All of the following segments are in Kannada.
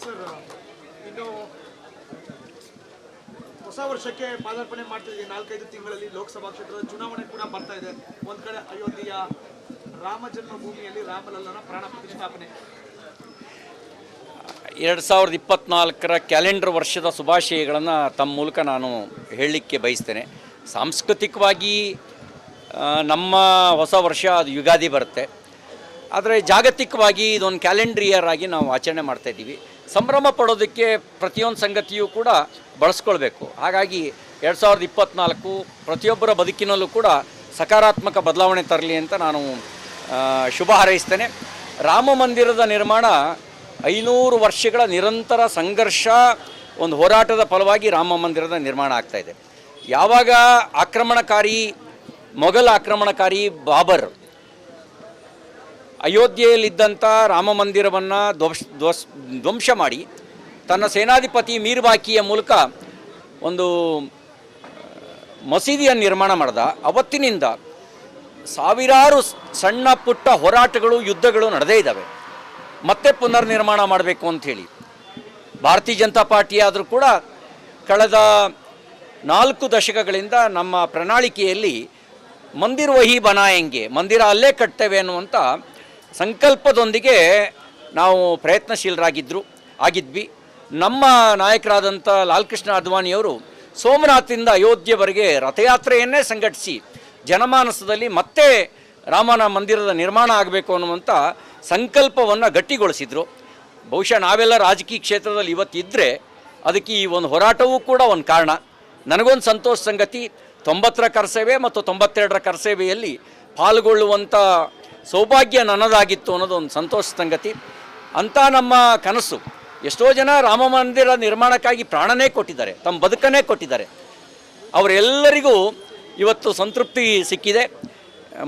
ಸರ್, ಇನ್ನು ಹೊಸ ವರ್ಷಕ್ಕೆ ಪಾದಾರ್ಪಣೆ ಮಾಡ್ತಿದ್ದೀವಿ. 4-5 ತಿಂಗಳಲ್ಲಿ ಲೋಕಸಭಾ ಕ್ಷೇತ್ರದ ಚುನಾವಣೆ ಕೂಡ ಬರ್ತಾ ಇದೆ. ಒಂದ್ ಕಡೆ ಅಯೋಧ್ಯೆಯ ರಾಮ ಜನ್ಮಭೂಮಿಯಲ್ಲಿ ರಾಮಲಲ್ಲನ ಪ್ರಾಣ ಪ್ರತಿಷ್ಠಾಪನೆ. 2024 ಕ್ಯಾಲೆಂಡರ್ ವರ್ಷದ ಶುಭಾಶಯಗಳನ್ನು ತಮ್ಮ ಮೂಲಕ ನಾನು ಹೇಳಲಿಕ್ಕೆ ಬಯಸ್ತೇನೆ. ಸಾಂಸ್ಕೃತಿಕವಾಗಿ ನಮ್ಮ ಹೊಸ ವರ್ಷ ಅದು ಯುಗಾದಿ ಬರುತ್ತೆ. ಆದರೆ ಜಾಗತಿಕವಾಗಿ ಇದೊಂದು ಕ್ಯಾಲೆಂಡರ್ ಇಯರ್ ಆಗಿ ನಾವು ಆಚರಣೆ ಮಾಡ್ತಾಯಿದ್ದೀವಿ. ಸಂಭ್ರಮ ಪಡೋದಕ್ಕೆ ಪ್ರತಿಯೊಂದು ಸಂಗತಿಯೂ ಕೂಡ ಬಳಸ್ಕೊಳ್ಬೇಕು. ಹಾಗಾಗಿ 2024 ಪ್ರತಿಯೊಬ್ಬರ ಬದುಕಿನಲ್ಲೂ ಕೂಡ ಸಕಾರಾತ್ಮಕ ಬದಲಾವಣೆ ತರಲಿ ಅಂತ ನಾನು ಶುಭ ಹಾರೈಸ್ತೇನೆ. ರಾಮ ಮಂದಿರದ ನಿರ್ಮಾಣ 500 ವರ್ಷಗಳ ನಿರಂತರ ಸಂಘರ್ಷ, ಒಂದು ಹೋರಾಟದ ಫಲವಾಗಿ ರಾಮ ಮಂದಿರದ ನಿರ್ಮಾಣ ಆಗ್ತಾಯಿದೆ. ಯಾವಾಗ ಮೊಘಲ್ ಆಕ್ರಮಣಕಾರಿ ಬಾಬರ್ ಅಯೋಧ್ಯೆಯಲ್ಲಿದ್ದಂಥ ರಾಮ ಮಂದಿರವನ್ನು ಧ್ವಂಸ ಮಾಡಿ ತನ್ನ ಸೇನಾಧಿಪತಿ ಮೀರ್ಬಾಕಿಯ ಮೂಲಕ ಒಂದು ಮಸೀದಿಯನ್ನು ನಿರ್ಮಾಣ ಮಾಡಿದ, ಅವತ್ತಿನಿಂದ ಸಾವಿರಾರು ಸಣ್ಣ ಪುಟ್ಟ ಹೋರಾಟಗಳು, ಯುದ್ಧಗಳು ನಡೆದೇ ಇದ್ದಾವೆ. ಮತ್ತೆ ಪುನರ್ ನಿರ್ಮಾಣ ಮಾಡಬೇಕು ಅಂಥೇಳಿ ಭಾರತೀಯ ಜನತಾ ಪಾರ್ಟಿ ಆದರೂ ಕೂಡ ಕಳೆದ 4 ದಶಕಗಳಿಂದ ನಮ್ಮ ಪ್ರಣಾಳಿಕೆಯಲ್ಲಿ ಮಂದಿರ ವಹಿ ಬನಾಯಂಗೆ, ಮಂದಿರ ಅಲ್ಲೇ ಕಟ್ತೇವೆ ಅನ್ನುವಂಥ ಸಂಕಲ್ಪದೊಂದಿಗೆ ನಾವು ಆಗಿದ್ವಿ. ನಮ್ಮ ನಾಯಕರಾದಂಥ ಲಾಲ್ ಕೃಷ್ಣ ಅದ್ವಾನಿಯವರು ಸೋಮನಾಥದಿಂದ ಅಯೋಧ್ಯೆವರೆಗೆ ರಥಯಾತ್ರೆಯನ್ನೇ ಸಂಘಟಿಸಿ ಜನಮಾನಸದಲ್ಲಿ ಮತ್ತೆ ರಾಮನ ಮಂದಿರದ ನಿರ್ಮಾಣ ಆಗಬೇಕು ಅನ್ನುವಂಥ ಸಂಕಲ್ಪವನ್ನು ಗಟ್ಟಿಗೊಳಿಸಿದರು. ಬಹುಶಃ ನಾವೆಲ್ಲ ರಾಜಕೀಯ ಕ್ಷೇತ್ರದಲ್ಲಿ ಇವತ್ತಿದ್ದರೆ ಅದಕ್ಕೆ ಈ ಒಂದು ಹೋರಾಟವೂ ಕೂಡ ಒಂದು ಕಾರಣ. ನನಗೊಂದು ಸಂತೋಷ ಸಂಗತಿ, 90ರ ಕರಸೇವೆ ಮತ್ತು 92ರ ಕರಸೇವೆಯಲ್ಲಿ ಪಾಲ್ಗೊಳ್ಳುವಂಥ ಸೌಭಾಗ್ಯ ನನ್ನದಾಗಿತ್ತು ಅನ್ನೋದು ಒಂದು ಸಂತೋಷ ಸಂಗತಿ. ಅಂಥ ನಮ್ಮ ಕನಸು ಎಷ್ಟೋ ಜನ ರಾಮ ಮಂದಿರ ನಿರ್ಮಾಣಕ್ಕಾಗಿ ಪ್ರಾಣನೇ ಕೊಟ್ಟಿದ್ದಾರೆ, ತಮ್ಮ ಬದುಕನ್ನೇ ಕೊಟ್ಟಿದ್ದಾರೆ. ಅವರೆಲ್ಲರಿಗೂ ಇವತ್ತು ಸಂತೃಪ್ತಿ ಸಿಕ್ಕಿದೆ.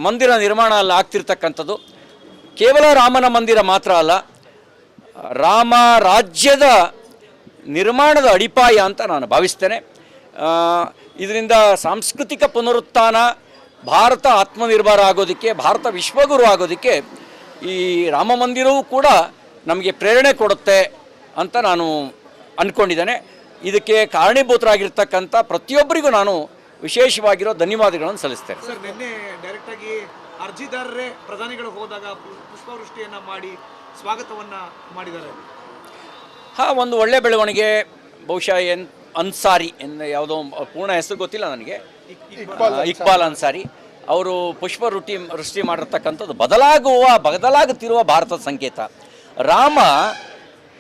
ಮಂದಿರ ನಿರ್ಮಾಣ ಅಲ್ಲಿ ಆಗ್ತಿರ್ತಕ್ಕಂಥದ್ದು ಕೇವಲ ರಾಮನ ಮಂದಿರ ಮಾತ್ರ ಅಲ್ಲ, ರಾಮ ರಾಜ್ಯದ ನಿರ್ಮಾಣದ ಅಡಿಪಾಯ ಅಂತ ನಾನು ಭಾವಿಸ್ತೇನೆ. ಇದರಿಂದ ಸಾಂಸ್ಕೃತಿಕ ಪುನರುತ್ಥಾನ, ಭಾರತ ಆತ್ಮನಿರ್ಭರ ಆಗೋದಕ್ಕೆ, ಭಾರತ ವಿಶ್ವಗುರು ಆಗೋದಕ್ಕೆ ಈ ರಾಮ ಮಂದಿರವೂ ಕೂಡ ನಮಗೆ ಪ್ರೇರಣೆ ಕೊಡುತ್ತೆ ಅಂತ ನಾನು ಅಂದ್ಕೊಂಡಿದ್ದೇನೆ. ಇದಕ್ಕೆ ಕಾರಣೀಭೂತರಾಗಿರ್ತಕ್ಕಂಥ ಪ್ರತಿಯೊಬ್ಬರಿಗೂ ನಾನು ವಿಶೇಷವಾಗಿರೋ ಧನ್ಯವಾದಗಳನ್ನು ಸಲ್ಲಿಸ್ತೇನೆ. ಸರ್, ನಿನ್ನೆ ಡೈರೆಕ್ಟಾಗಿ ಅರ್ಜಿದಾರರೇ ಪ್ರಧಾನಿಗಳು ಹೋದಾಗ ಪುಷ್ಪವೃಷ್ಟಿಯನ್ನು ಮಾಡಿ ಸ್ವಾಗತವನ್ನು ಮಾಡಿದ್ದಾರೆ. ಒಂದು ಒಳ್ಳೆಯ ಬೆಳವಣಿಗೆ. ಬಹುಶಃ ಅನ್ಸಾರಿ ಯಾವುದೋ ಪೂರ್ಣ ಹೆಸರು ಗೊತ್ತಿಲ್ಲ ನನಗೆ, ಇಕ್ಬಾಲ್ ಅನ್ಸಾರಿ ಅವರು ವೃಷ್ಟಿ ಮಾಡಿರ್ತಕ್ಕಂಥದ್ದು ಬದಲಾಗುತ್ತಿರುವ ಭಾರತದ ಸಂಕೇತ. ರಾಮ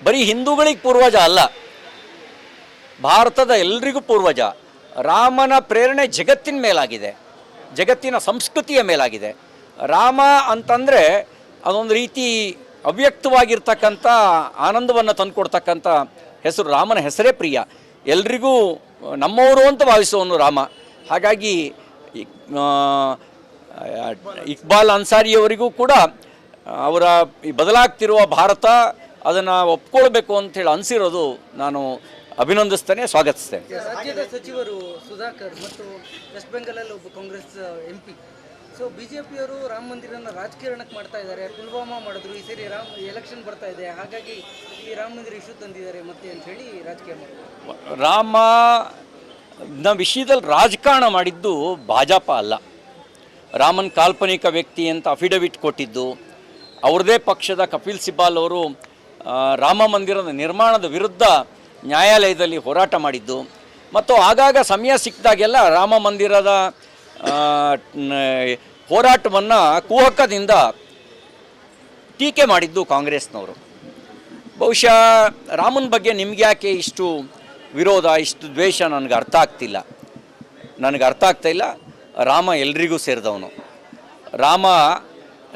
ಬರೀ ಹಿಂದೂಗಳಿಗೆ ಪೂರ್ವಜ ಅಲ್ಲ, ಭಾರತದ ಎಲ್ರಿಗೂ ಪೂರ್ವಜ. ರಾಮನ ಪ್ರೇರಣೆ ಜಗತ್ತಿನ ಮೇಲಾಗಿದೆ, ಜಗತ್ತಿನ ಸಂಸ್ಕೃತಿಯ ಮೇಲಾಗಿದೆ. ರಾಮ ಅಂತಂದರೆ ಅದೊಂದು ರೀತಿ ಅವ್ಯಕ್ತವಾಗಿರ್ತಕ್ಕಂಥ ಆನಂದವನ್ನು ತಂದುಕೊಡ್ತಕ್ಕಂಥ ಹೆಸರು. ರಾಮನ ಹೆಸರೇ ಪ್ರಿಯ, ಎಲ್ರಿಗೂ ನಮ್ಮವರು ಅಂತ ಭಾವಿಸುವನು ರಾಮ. ಹಾಗಾಗಿ ಇಕ್ಬಾಲ್ ಅನ್ಸಾರಿಯವರಿಗೂ ಕೂಡ ಅವರ ಈ ಬದಲಾಗ್ತಿರುವ ಭಾರತ ಅದನ್ನು ಒಪ್ಕೊಳ್ಬೇಕು ಅಂತೇಳಿ ಅನಿಸಿರೋದು ನಾನು ಅಭಿನಂದಿಸ್ತೇನೆ, ಸ್ವಾಗತಿಸ್ತೇನೆ. ರಾಜ್ಯದ ಸಚಿವರು ಸುಧಾಕರ್ ಮತ್ತು ವೆಸ್ಟ್ ಬೆಂಗಾಲಲ್ಲಿ ಒಬ್ಬ ಕಾಂಗ್ರೆಸ್ MP. ಸೊ ಬಿಜೆಪಿಯವರು ರಾಮ ಮಂದಿರನ ರಾಜಕಾರಣಕ್ಕೆ ಮಾಡ್ತಾ ಇದ್ದಾರೆ. ಪುಲ್ವಾಮಾ ಮಾಡಿದ್ರು, ಈ ಸರಿ ಎಲೆಕ್ಷನ್ ಬರ್ತಾ ಇದೆ, ಹಾಗಾಗಿ ಈ ರಾಮ ಮಂದಿರ ಇಶ್ಯೂ ತಂದಿದ್ದಾರೆ ಮತ್ತೆ ಅಂತ ಹೇಳಿ ರಾಜಕೀಯ ಮಾಡಿದ್ರು. ರಾಮನ ವಿಷಯದಲ್ಲಿ ರಾಜಕಾರಣ ಮಾಡಿದ್ದು ಭಾಜಪ ಅಲ್ಲ. ರಾಮನ್ ಕಾಲ್ಪನಿಕ ವ್ಯಕ್ತಿ ಅಂತ ಅಫಿಡವಿಟ್ ಕೊಟ್ಟಿದ್ದು ಅವ್ರದೇ ಪಕ್ಷದ ಕಪಿಲ್ ಸಿಬಾಲ್ ಅವರು ರಾಮ ಮಂದಿರದ ನಿರ್ಮಾಣದ ವಿರುದ್ಧ ನ್ಯಾಯಾಲಯದಲ್ಲಿ ಹೋರಾಟ ಮಾಡಿದ್ದು, ಮತ್ತು ಆಗಾಗ ಸಮಯ ಸಿಕ್ಕಿದಾಗೆಲ್ಲ ರಾಮ ಮಂದಿರದ ಹೋರಾಟವನ್ನು ಕುಹಕದಿಂದ ಟೀಕೆ ಮಾಡಿದ್ದು ಕಾಂಗ್ರೆಸ್ನವರು. ಬಹುಶಃ ರಾಮನ ಬಗ್ಗೆ ನಿಮ್ಗೆ ಯಾಕೆ ಇಷ್ಟು ವಿರೋಧ, ಇಷ್ಟು ದ್ವೇಷ ನನಗೆ ಅರ್ಥ ಆಗ್ತಾ ಇಲ್ಲ. ರಾಮ ಎಲ್ರಿಗೂ ಸೇರಿದವನು.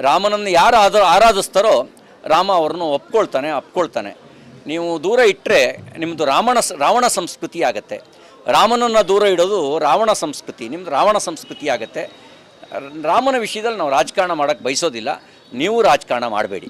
ರಾಮನನ್ನು ಯಾರು ಆರಾಧಿಸ್ತಾರೋ ರಾಮ ಅವ್ರನ್ನು ಅಪ್ಕೊಳ್ತಾನೆ. ನೀವು ದೂರ ಇಟ್ಟರೆ ನಿಮ್ಮದು ರಾವಣ ಸಂಸ್ಕೃತಿ ಆಗುತ್ತೆ. ರಾಮನನ್ನು ದೂರ ಇಡೋದು ರಾವಣ ಸಂಸ್ಕೃತಿ, ನಿಮ್ಮದು ರಾವಣ ಸಂಸ್ಕೃತಿ ಆಗುತ್ತೆ. ರಾಮನ ವಿಷಯದಲ್ಲಿ ನಾವು ರಾಜಕಾರಣ ಮಾಡೋಕ್ಕೆ ಬಯಸೋದಿಲ್ಲ, ನೀವು ರಾಜಕಾರಣ ಮಾಡಬೇಡಿ.